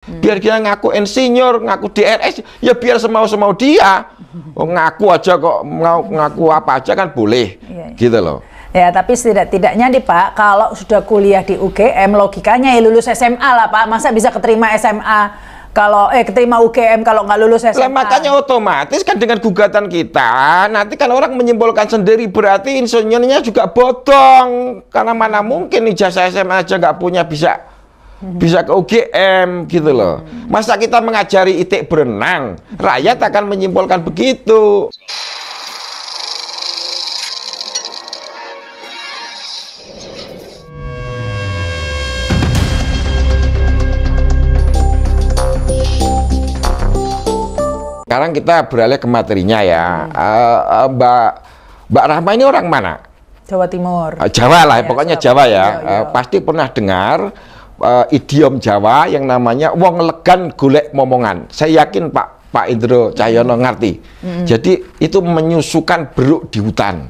Biar dia ngaku insinyur, ngaku DRS, ya biar semau-semau dia. Oh, ngaku aja kok, ngaku apa aja kan boleh, gitu loh. Ya, tapi setidak-tidaknya nih Pak, kalau sudah kuliah di UGM, logikanya ya lulus SMA lah Pak. Masa bisa keterima SMA kalau keterima UGM kalau nggak lulus SMA? Lah, makanya otomatis kan dengan gugatan kita, nanti kan orang menyimpulkan sendiri, berarti insinyurnya juga bodong. Karena mana mungkin ijazah SMA aja nggak punya bisa ke UGM gitu loh. Masa kita mengajari itik berenang, rakyat akan menyimpulkan begitu. Sekarang kita beralih ke materinya ya. Mbak Rahma ini orang mana? Jawa Timur. Jawa lah, ya, pokoknya Jawa ya. Pasti pernah dengar idiom Jawa yang namanya wong legan golek momongan. Saya yakin Pak Indro Cahyono ngerti. Jadi itu menyusukan beruk di hutan.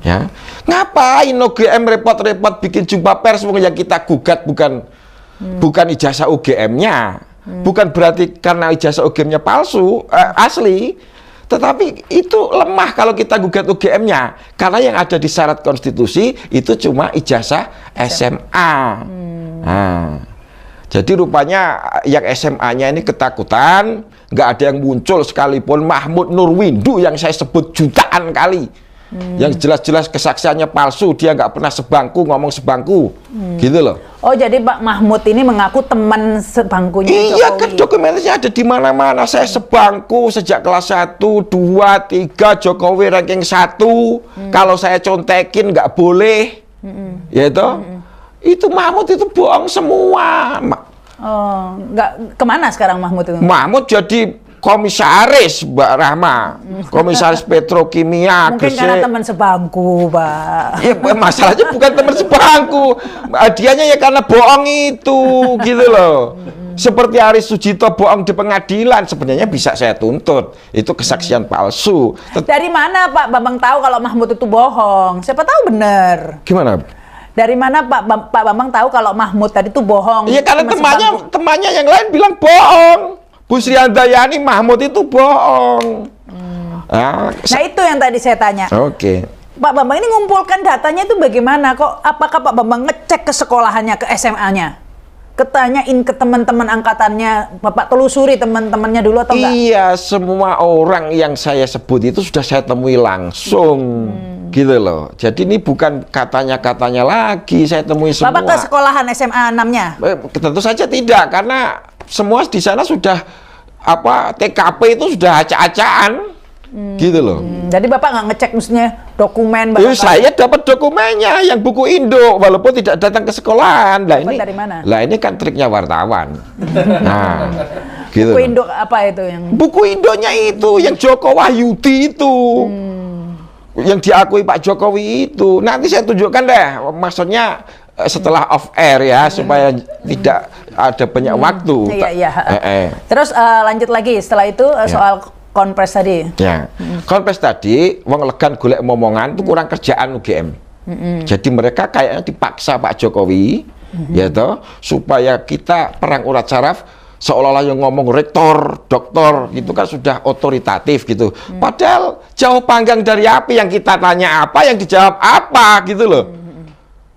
Ya, ngapain UGM repot-repot bikin jumpa pers yang kita gugat bukan ijazah UGM-nya, bukan berarti karena ijazah UGM-nya palsu, asli. Tetapi itu lemah kalau kita gugat UGM-nya, karena yang ada di syarat konstitusi itu cuma ijazah SMA. Nah, jadi rupanya yang SMA-nya ini ketakutan, nggak ada yang muncul sekalipun Mahmud Nurwindu yang saya sebut jutaan kali, yang jelas-jelas kesaksiannya palsu, dia nggak pernah sebangku, ngomong sebangku, gitu loh. Oh, jadi Pak Mahmud ini mengaku teman sebangkunya Jokowi. Iya kan, dokumentasinya ada di mana-mana. Saya sebangku sejak kelas 1, 2, 3, Jokowi ranking 1. Kalau saya contekin nggak boleh, ya itu Mahmud itu bohong semua. Oh, nggak kemana sekarang Mahmud itu? Mahmud jadi komisaris, Mbak Rahma, komisaris petrokimia. Mungkin karena teman sebangku, Pak. Ya, masalahnya bukan teman sebangku, dianya ya karena bohong itu, gitu loh. Seperti Aris Sujito bohong di pengadilan, sebenarnya bisa saya tuntut, itu kesaksian palsu. Dari mana Pak Bambang tahu kalau Mahmud itu bohong? Siapa tahu benar. Gimana? Dari mana Pak Bambang tahu kalau Mahmud tadi itu bohong? Iya, karena temannya yang lain bilang bohong. Bu Sri Handayani, Mahmud itu bohong. Nah, itu yang tadi saya tanya. Oke. Pak Bambang ini ngumpulkan datanya itu bagaimana? Apakah Pak Bambang ngecek ke sekolahannya, ke SMA-nya? Ketanyain ke teman-teman angkatannya, Bapak telusuri teman-temannya dulu atau enggak? Iya, semua orang yang saya sebut itu sudah saya temui langsung. Gitu loh. Jadi ini bukan katanya-katanya lagi, saya temui semua. Bapak ke sekolahan SMA 6-nya? Tentu saja tidak, karena semua di sana sudah TKP itu sudah acak-acakan, gitu loh. Jadi Bapak nggak ngecek maksudnya dokumen? Saya dapat dokumennya yang buku Indo, walaupun tidak datang ke sekolahan. Lah ini dari mana? Lah ini kan triknya wartawan. Nah, gitu. Buku Indo apa itu yang? Buku Indonya itu yang Joko Wahyudi itu. Yang diakui Pak Jokowi itu. Nanti saya tunjukkan deh, maksudnya setelah off air ya, supaya tidak ada banyak waktu. Iya. Terus lanjut lagi setelah itu soal konpres tadi. Ya, konpres tadi, wong legan golek momongan itu kurang kerjaan UGM. Jadi mereka kayaknya dipaksa Pak Jokowi, ya toh, supaya kita perang urat saraf. Seolah-olah yang ngomong rektor, doktor, gitu kan sudah otoritatif gitu. Padahal jauh panggang dari api, yang kita tanya apa, yang dijawab apa, gitu loh.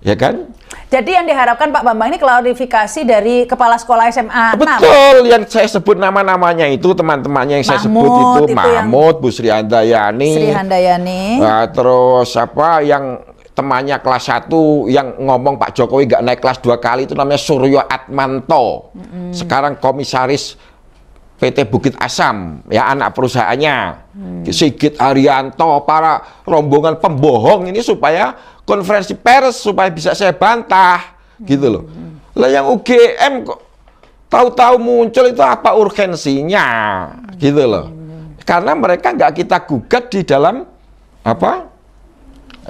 Ya kan? Jadi yang diharapkan Pak Bambang ini klarifikasi dari kepala sekolah SMA 6. Betul, yang saya sebut nama-namanya itu, teman-temannya yang saya sebut itu Mahmud, Bu Sri Handayani. Terus yang temannya kelas 1 yang ngomong Pak Jokowi nggak naik kelas 2 kali itu namanya Suryo Atmanto. Sekarang komisaris PT Bukit Asam, ya anak perusahaannya. Sigit Haryanto, para rombongan pembohong ini supaya konferensi pers supaya bisa saya bantah, gitu loh. Lah yang UGM kok tahu-tahu muncul itu apa urgensinya, gitu loh. Karena mereka nggak kita gugat di dalam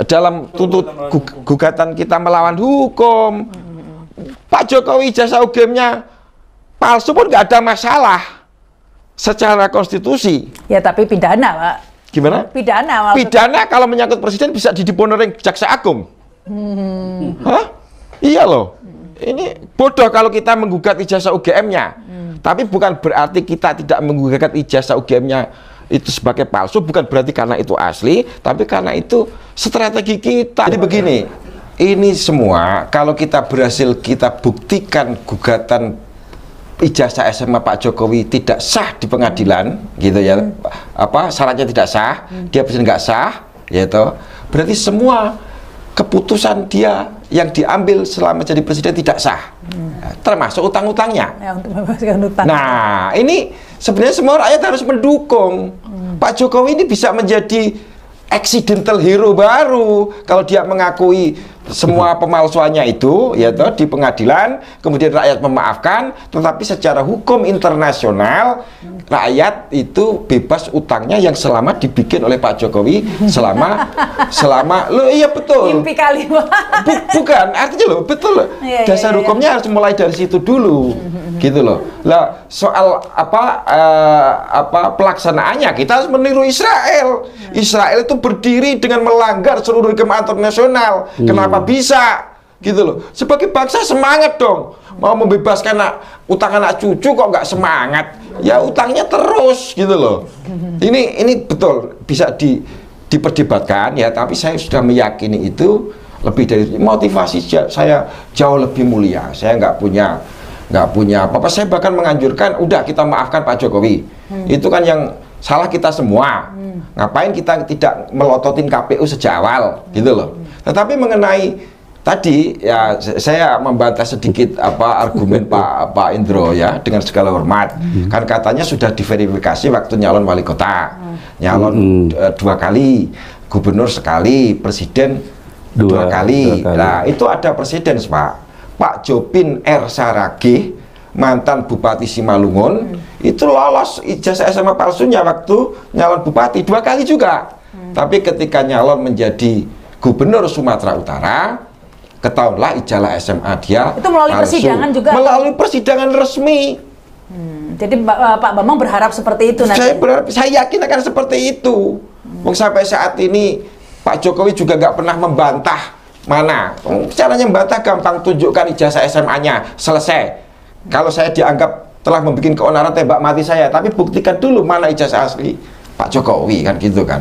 dalam gugatan kita melawan hukum. Pak Jokowi ijazah UGM-nya palsu pun nggak ada masalah secara konstitusi. Ya tapi pidana, Pak. Gimana? Pidana. Pidana kalau menyangkut presiden bisa didiponerin jaksa agung. Hah? Iya loh. ini bodoh kalau kita menggugat ijazah UGM-nya. Tapi bukan berarti kita tidak menggugat ijazah UGM-nya itu sebagai palsu, bukan berarti karena itu asli, tapi karena itu strategi kita. Jadi begini, ini semua kalau kita berhasil kita buktikan gugatan ijazah SMA Pak Jokowi tidak sah di pengadilan, gitu ya, syaratnya tidak sah, dia presiden nggak sah, gitu. Berarti semua keputusan dia yang diambil selama jadi presiden tidak sah, termasuk utang-utangnya. Ya, untuk membebaskan utang. Nah, ini sebenarnya semua rakyat harus mendukung. Pak Jokowi ini bisa menjadi accidental hero baru kalau dia mengakui semua pemalsuannya itu, ya toh, di pengadilan, kemudian rakyat memaafkan, tetapi secara hukum internasional rakyat itu bebas utangnya yang selama dibikin oleh Pak Jokowi selama lo iya betul. Mimpi kali. Bukan, artinya lo betul. Dasar hukumnya harus mulai dari situ dulu. Gitu loh. Lah soal pelaksanaannya kita harus meniru Israel. Israel itu berdiri dengan melanggar seluruh hukum internasional. Kenapa bisa? Gitu loh. Sebagai bangsa semangat dong. Mau membebaskan utang anak cucu kok nggak semangat? Ya utangnya terus gitu loh. Ini betul bisa diperdebatkan ya, tapi saya sudah meyakini itu lebih dari motivasi saya jauh lebih mulia. Saya nggak punya apa-apa. Saya bahkan menganjurkan udah kita maafkan Pak Jokowi. Itu kan yang salah kita semua. Ngapain kita tidak melototin KPU sejak awal gitu loh. Tetapi mengenai tadi ya saya membantah sedikit argumen Pak Indro ya, dengan segala hormat. Kan katanya sudah diverifikasi waktu nyalon wali kota. Nyalon 2 kali, gubernur sekali, presiden 2 kali. Nah, itu ada presiden, Pak Jopin R. Saragih, mantan Bupati Simalungun, itu lolos ijazah SMA palsunya waktu nyalon bupati 2 kali juga. Tapi ketika nyalon menjadi gubernur Sumatera Utara, ketahuilah ijazah SMA dia itu melalui palsu. Persidangan juga. Melalui persidangan resmi. Jadi Pak Bambang berharap seperti itu nanti. Saya yakin akan seperti itu. Sampai saat ini Pak Jokowi juga nggak pernah membantah. Mana caranya membantah? Gampang, tunjukkan ijazah SMA-nya, selesai. Kalau saya dianggap telah membuat keonaran, tembak mati saya. Tapi buktikan dulu mana ijazah asli Pak Jokowi, kan gitu kan.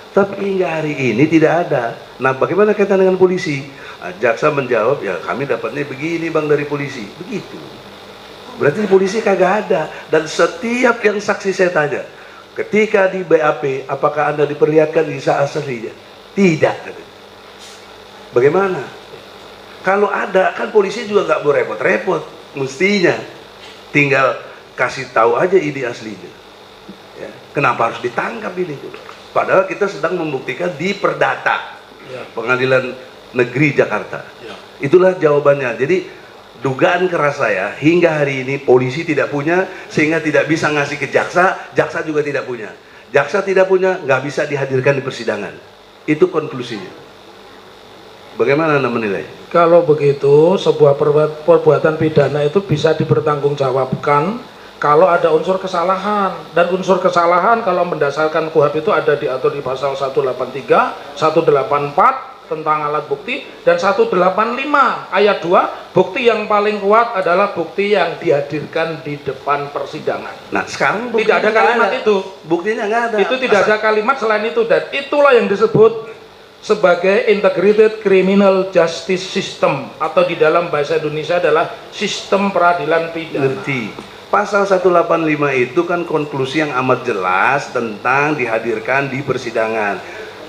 Tapi hingga hari ini tidak ada. Nah, bagaimana kaitan dengan polisi? Jaksa menjawab, ya kami dapatnya begini bang dari polisi. Begitu. Berarti polisi kagak ada. Dan setiap yang saksi saya tanya, ketika di BAP, apakah Anda diperlihatkan ijazah aslinya? Tidak. Bagaimana? Kalau ada, kan polisi juga nggak mau repot-repot. Mestinya tinggal kasih tahu aja ini aslinya. Ya. Kenapa harus ditangkap ini? Padahal kita sedang membuktikan di Perdata, Pengadilan Negeri Jakarta. Itulah jawabannya. Jadi dugaan keras saya hingga hari ini polisi tidak punya, sehingga tidak bisa ngasih ke jaksa. Jaksa juga tidak punya. Jaksa tidak punya, nggak bisa dihadirkan di persidangan. Itu konklusinya. Bagaimana Anda menilai? Kalau begitu, sebuah perbuatan pidana itu bisa dipertanggungjawabkan kalau ada unsur kesalahan, dan unsur kesalahan kalau mendasarkan KUHP itu ada diatur di pasal 183, 184 tentang alat bukti, dan 185 ayat 2, bukti yang paling kuat adalah bukti yang dihadirkan di depan persidangan. Nah sekarang tidak ada kalimat itu, buktinya nggak ada, itu tidak ada kalimat selain itu, dan itulah yang disebut sebagai integrated criminal justice system, atau di dalam bahasa Indonesia adalah sistem peradilan pidana. Ngerti. Pasal 185 itu kan konklusi yang amat jelas tentang dihadirkan di persidangan.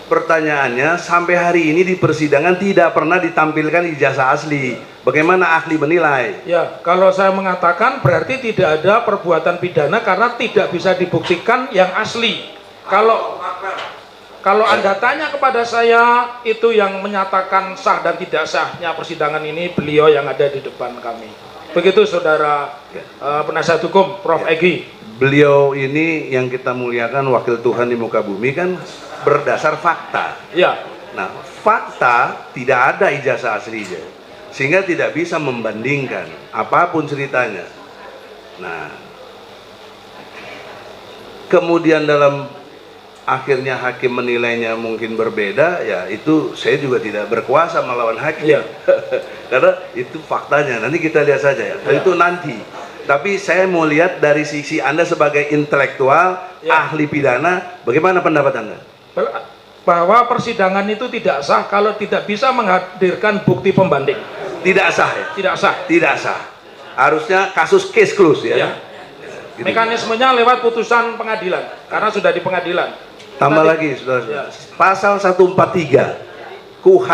Pertanyaannya, sampai hari ini di persidangan tidak pernah ditampilkan ijazah asli. Bagaimana ahli menilai? Ya, kalau saya mengatakan berarti tidak ada perbuatan pidana karena tidak bisa dibuktikan yang asli. Kalau Anda tanya kepada saya, itu yang menyatakan sah dan tidak sahnya persidangan ini beliau yang ada di depan kami. Begitu saudara penasihat hukum Prof. Egy. Beliau ini yang kita muliakan, wakil Tuhan di muka bumi, kan berdasar fakta. Ya. Nah, fakta tidak ada ijazah aslinya, sehingga tidak bisa membandingkan apapun ceritanya. Nah, kemudian dalam akhirnya hakim menilainya mungkin berbeda, ya itu saya juga tidak berkuasa melawan hakim. Ya. Karena itu faktanya, nanti kita lihat saja ya. Ya. Itu nanti. Tapi saya mau lihat dari sisi Anda sebagai intelektual, ya, ahli pidana, bagaimana pendapat Anda? Bahwa persidangan itu tidak sah kalau tidak bisa menghadirkan bukti pembanding. Tidak sah ya? Tidak sah. Tidak sah. Harusnya kasus case close ya? Ya. Gitu. Mekanismenya lewat putusan pengadilan, karena sudah di pengadilan. Tambah lagi, saudara. Ya. Pasal 143 KUHP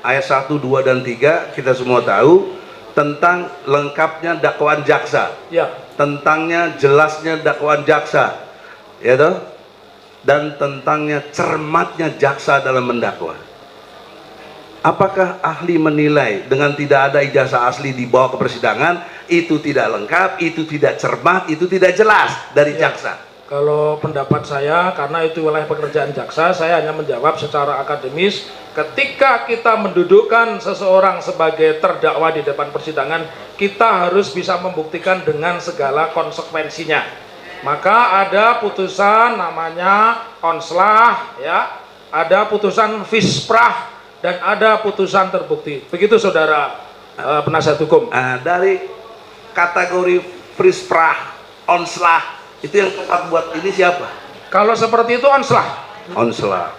ayat 1, 2, dan 3 kita semua tahu tentang lengkapnya dakwaan jaksa. Ya. Tentangnya jelasnya dakwaan jaksa. Ya toh? Dan tentangnya cermatnya jaksa dalam mendakwa. Apakah ahli menilai dengan tidak ada ijazah asli dibawa ke persidangan itu tidak lengkap, itu tidak cermat, itu tidak jelas dari jaksa? Kalau pendapat saya, karena itu wilayah pekerjaan jaksa, saya hanya menjawab secara akademis. Ketika kita mendudukkan seseorang sebagai terdakwa di depan persidangan, kita harus bisa membuktikan dengan segala konsekuensinya. Maka ada putusan namanya onslah, ya, ada putusan fisprah, dan ada putusan terbukti. Begitu saudara penasihat hukum. Dari kategori fisprah, onslah, itu yang tepat buat ini siapa? Kalau seperti itu onslah. Onslah.